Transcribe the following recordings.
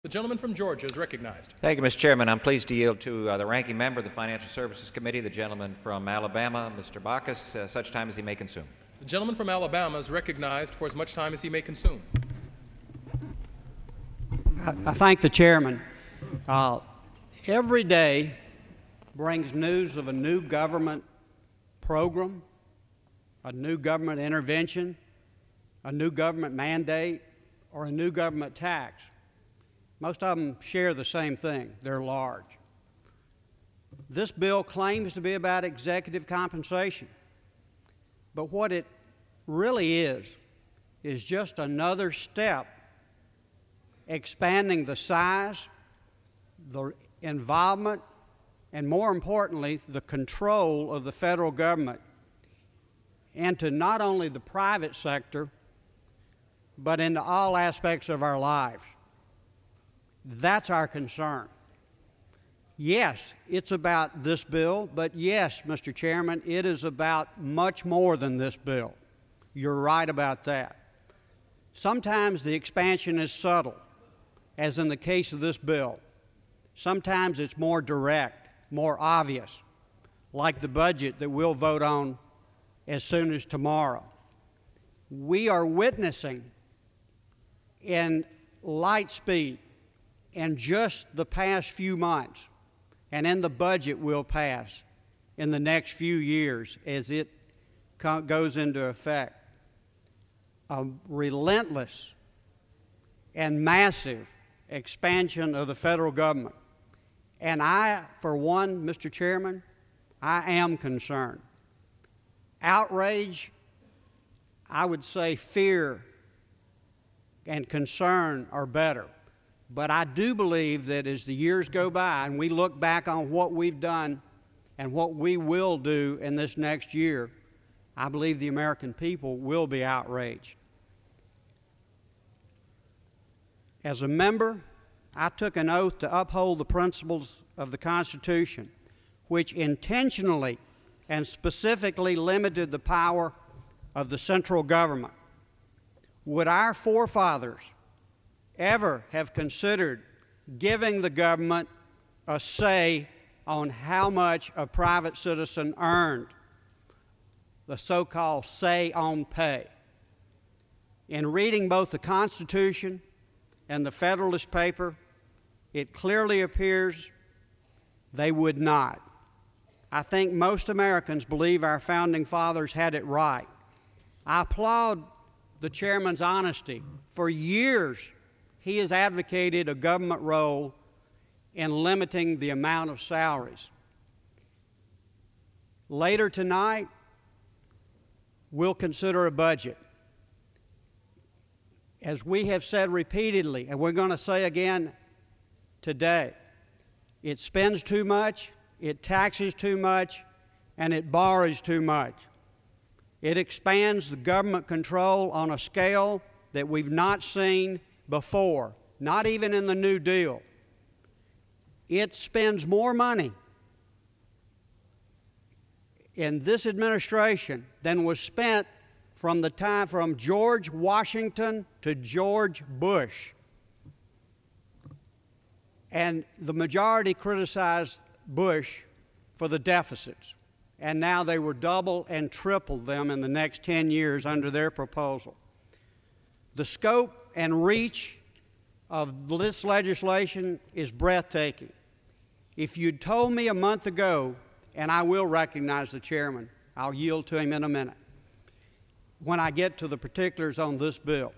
The gentleman from Georgia is recognized. Thank you, Mr. Chairman. I'm pleased to yield to the ranking member of the Financial Services Committee, the gentleman from Alabama, Mr. Bachus, such time as he may consume. The gentleman from Alabama is recognized for as much time as he may consume. I thank the chairman. Every day brings news of a new government program, a new government intervention, a new government mandate, or a new government tax. Most of them share the same thing. They're large. This bill claims to be about executive compensation, but what it really is just another step expanding the size, the involvement, and more importantly, the control of the federal government into not only the private sector, but into all aspects of our lives. That's our concern. Yes, it's about this bill, but yes, Mr. Chairman, it is about much more than this bill. You're right about that. Sometimes the expansion is subtle, as in the case of this bill. Sometimes it's more direct, more obvious, like the budget that we'll vote on as soon as tomorrow. We are witnessing in light speed in just the past few months, and in the budget we'll pass in the next few years as it goes into effect, a relentless and massive expansion of the federal government. And I, for one, Mr. Chairman, I am concerned. Outrage, I would say fear and concern are better. But I do believe that as the years go by and we look back on what we've done and what we will do in this next year, I believe the American people will be outraged. As a member, I took an oath to uphold the principles of the Constitution, which intentionally and specifically limited the power of the central government. Would our forefathers ever have considered giving the government a say on how much a private citizen earned, the so-called say on pay? In reading both the Constitution and the Federalist paper, it clearly appears they would not. I think most Americans believe our founding fathers had it right. I applaud the chairman's honesty. For years, he has advocated a government role in limiting the amount of salaries. Later tonight, we'll consider a budget. As we have said repeatedly, and we're going to say again today, it spends too much, it taxes too much, and it borrows too much. It expands the government control on a scale that we've not seen before, not even in the New Deal. It spends more money in this administration than was spent from the time from George Washington to George Bush. And the majority criticized Bush for the deficits, and now they will double and triple them in the next 10 years under their proposal. The scope and reach of this legislation is breathtaking. If you'd told me a month ago, and I will recognize the chairman, I'll yield to him in a minute when I get to the particulars on this bill.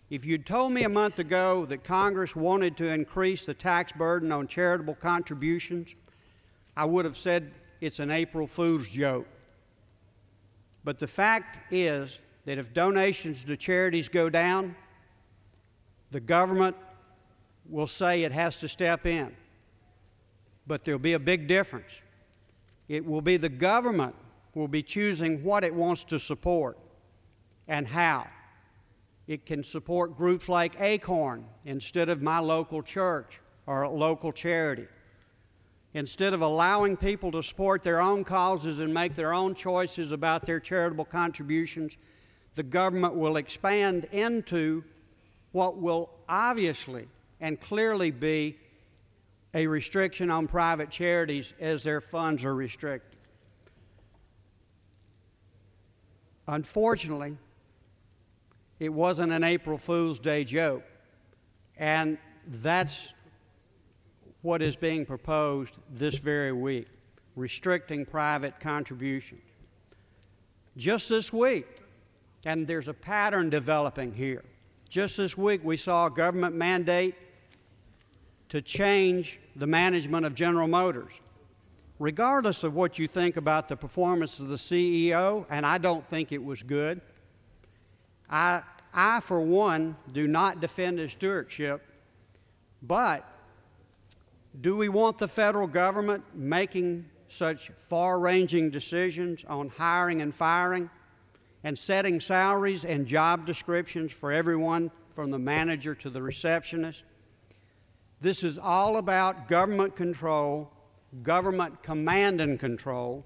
If you'd told me a month ago that Congress wanted to increase the tax burden on charitable contributions, I would have said it's an April Fool's joke. But the fact is that if donations to charities go down, the government will say it has to step in. But there'll be a big difference. It will be the government will be choosing what it wants to support and how. It can support groups like ACORN instead of my local church or a local charity. Instead of allowing people to support their own causes and make their own choices about their charitable contributions, the government will expand into what will obviously and clearly be a restriction on private charities as their funds are restricted. Unfortunately, it wasn't an April Fool's Day joke, and that's what is being proposed this very week, restricting private contributions. Just this week, and there's a pattern developing here, just this week we saw a government mandate to change the management of General Motors. Regardless of what you think about the performance of the CEO, and I don't think it was good, I for one, do not defend his stewardship, but do we want the federal government making such far-ranging decisions on hiring and firing and setting salaries and job descriptions for everyone from the manager to the receptionist? This is all about government control, government command and control,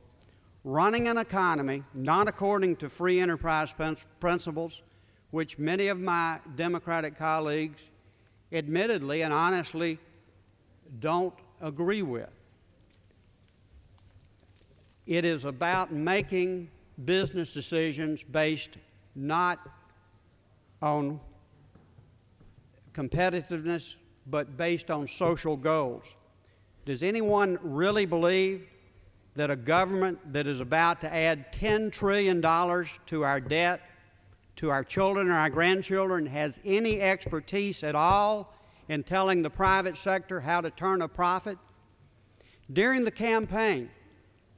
running an economy not according to free enterprise principles, which many of my Democratic colleagues admittedly and honestly don't agree with. It is about making business decisions based not on competitiveness, but based on social goals. Does anyone really believe that a government that is about to add $10 trillion to our debt, to our children or our grandchildren, has any expertise at all in telling the private sector how to turn a profit? During the campaign,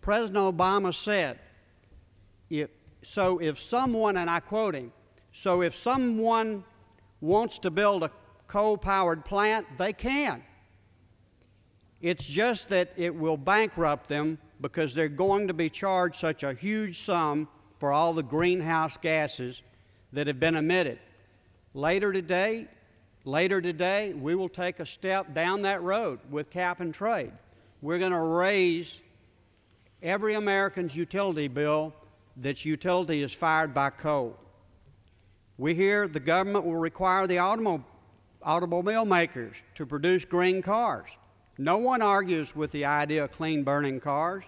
President Obama said, if someone, and I quote him, so if someone wants to build a coal-powered plant, they can. It's just that it will bankrupt them because they're going to be charged such a huge sum for all the greenhouse gases that have been emitted. Later today, we will take a step down that road with cap and trade. We're going to raise every American's utility bill that's utility is fired by coal. We hear the government will require the automobile makers to produce green cars. No one argues with the idea of clean-burning cars,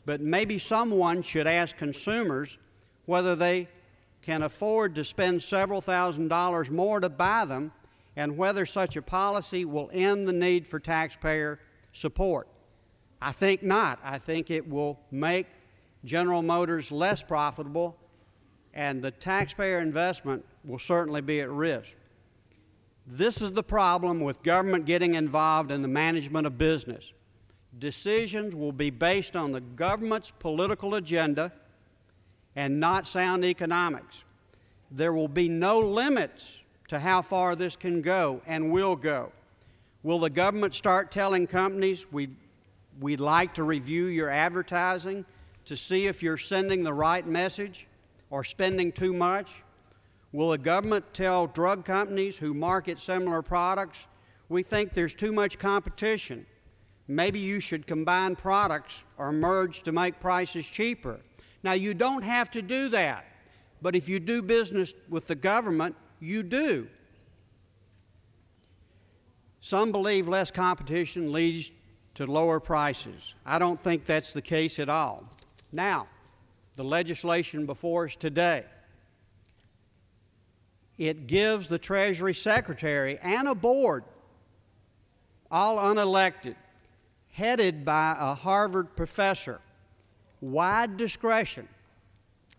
but maybe someone should ask consumers whether they can afford to spend several $1,000s more to buy them, and whether such a policy will end the need for taxpayer support. I think not. I think it will make General Motors less profitable, and the taxpayer investment will certainly be at risk. This is the problem with government getting involved in the management of business. Decisions will be based on the government's political agenda and not sound economics. There will be no limits to how far this can go and will go. Will the government start telling companies, we'd like to review your advertising to see if you're sending the right message or spending too much? Will the government tell drug companies who market similar products, we think there's too much competition. Maybe you should combine products or merge to make prices cheaper? Now, you don't have to do that, but if you do business with the government, you do. Some believe less competition leads to lower prices. I don't think that's the case at all. Now, the legislation before us today, it gives the Treasury Secretary and a board, all unelected, headed by a Harvard professor, wide discretion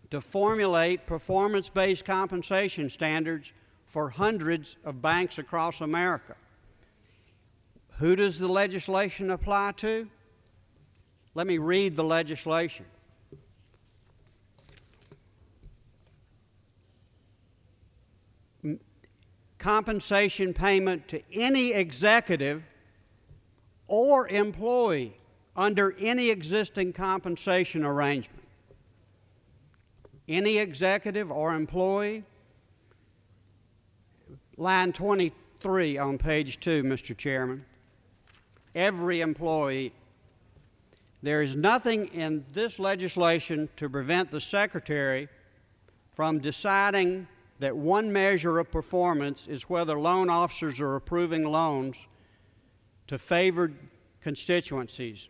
to formulate performance-based compensation standards for hundreds of banks across America. Who does the legislation apply to? Let me read the legislation. Compensation payment to any executive or employee under any existing compensation arrangement. Any executive or employee. Line 23 on page 2, Mr. Chairman. Every employee. There is nothing in this legislation to prevent the Secretary from deciding that one measure of performance is whether loan officers are approving loans to favored constituencies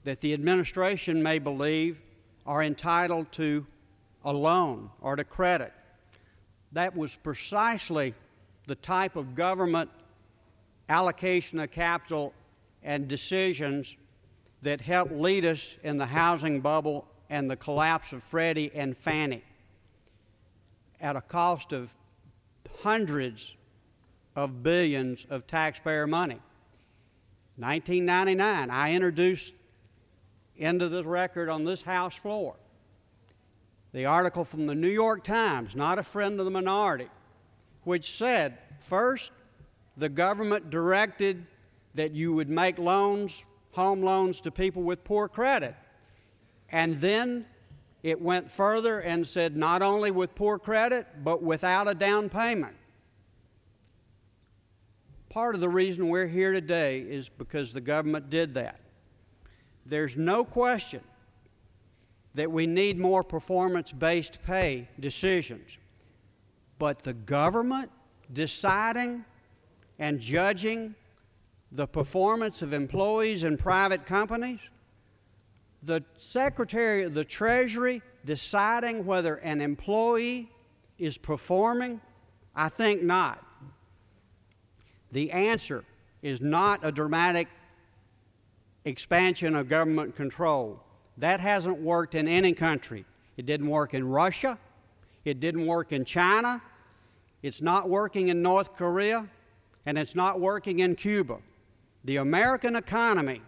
that the administration may believe are entitled to a loan or to credit. That was precisely the type of government allocation of capital and decisions that helped lead us in the housing bubble and the collapse of Freddie and Fannie at a cost of hundreds of billions of taxpayer money. 1999, I introduced into the record on this House floor the article from the New York Times, not a friend of the minority, which said, first, the government directed that you would make loans, home loans, to people with poor credit. And then it went further and said not only with poor credit, but without a down payment. Part of the reason we're here today is because the government did that. There's no question that we need more performance-based pay decisions. But the government deciding and judging the performance of employees in private companies, the Secretary of the Treasury deciding whether an employee is performing, I think not. The answer is not a dramatic expansion of government control. That hasn't worked in any country. It didn't work in Russia. It didn't work in China. It's not working in North Korea. And it's not working in Cuba. The American economy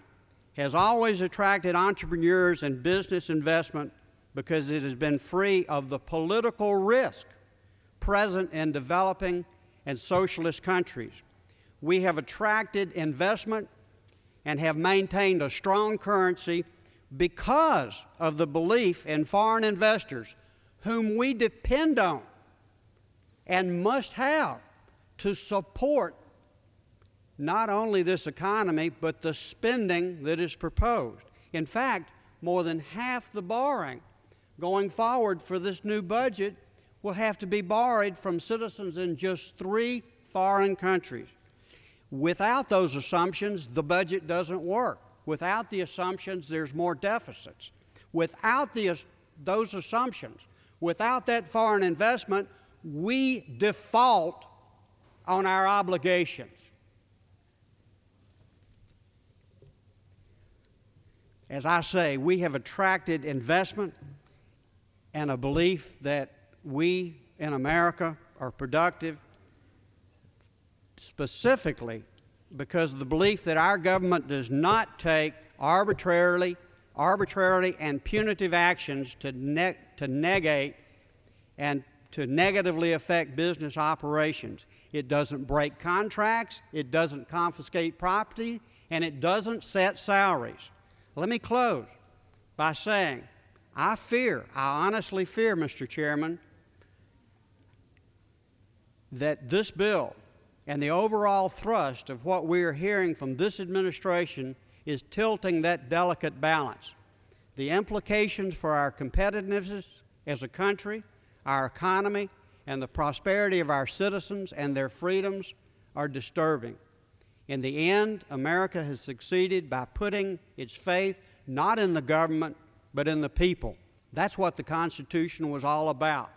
has always attracted entrepreneurs and business investment because it has been free of the political risk present in developing and socialist countries. We have attracted investment and have maintained a strong currency because of the belief in foreign investors whom we depend on and must have to support not only this economy, but the spending that is proposed. In fact, more than half the borrowing going forward for this new budget will have to be borrowed from citizens in just 3 foreign countries. Without those assumptions, the budget doesn't work. Without the assumptions, there's more deficits. Without those assumptions, without that foreign investment, we default on our obligations. As I say, we have attracted investment and a belief that we in America are productive, specifically because of the belief that our government does not take arbitrarily and punitive actions to negate and to negatively affect business operations. It doesn't break contracts, it doesn't confiscate property, and it doesn't set salaries. Let me close by saying I honestly fear, Mr. Chairman, that this bill and the overall thrust of what we are hearing from this administration is tilting that delicate balance. The implications for our competitiveness as a country, our economy, and the prosperity of our citizens and their freedoms are disturbing. In the end, America has succeeded by putting its faith not in the government, but in the people. That's what the Constitution was all about.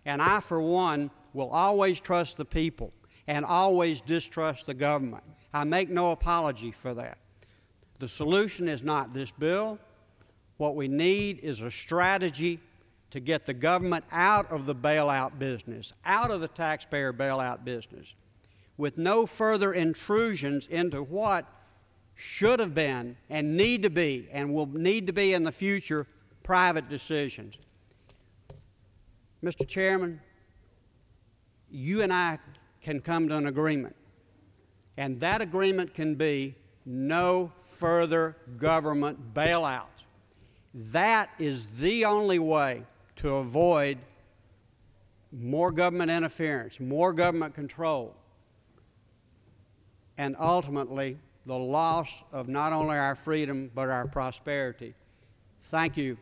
And I, for one, will always trust the people and always distrust the government. I make no apology for that. The solution is not this bill. What we need is a strategy to get the government out of the bailout business, out of the taxpayer bailout business, with no further intrusions into what should have been and need to be and will need to be in the future private decisions. Mr. Chairman, you and I can come to an agreement, and that agreement can be no further government bailouts. That is the only way to avoid more government interference, more government control, and ultimately the loss of not only our freedom but our prosperity. Thank you.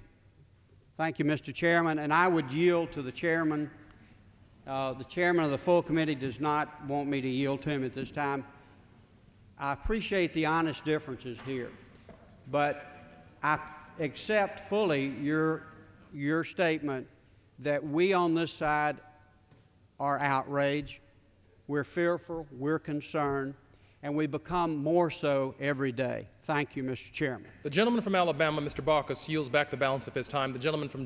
Thank you, Mr. Chairman, and I would yield to the chairman The chairman of the full committee does not want me to yield to him at this time. I appreciate the honest differences here, but I accept fully your statement that we on this side are outraged, we're fearful, we're concerned, and we become more so every day. Thank you, Mr. Chairman. The gentleman from Alabama, Mr. Bachus, yields back the balance of his time. The gentleman from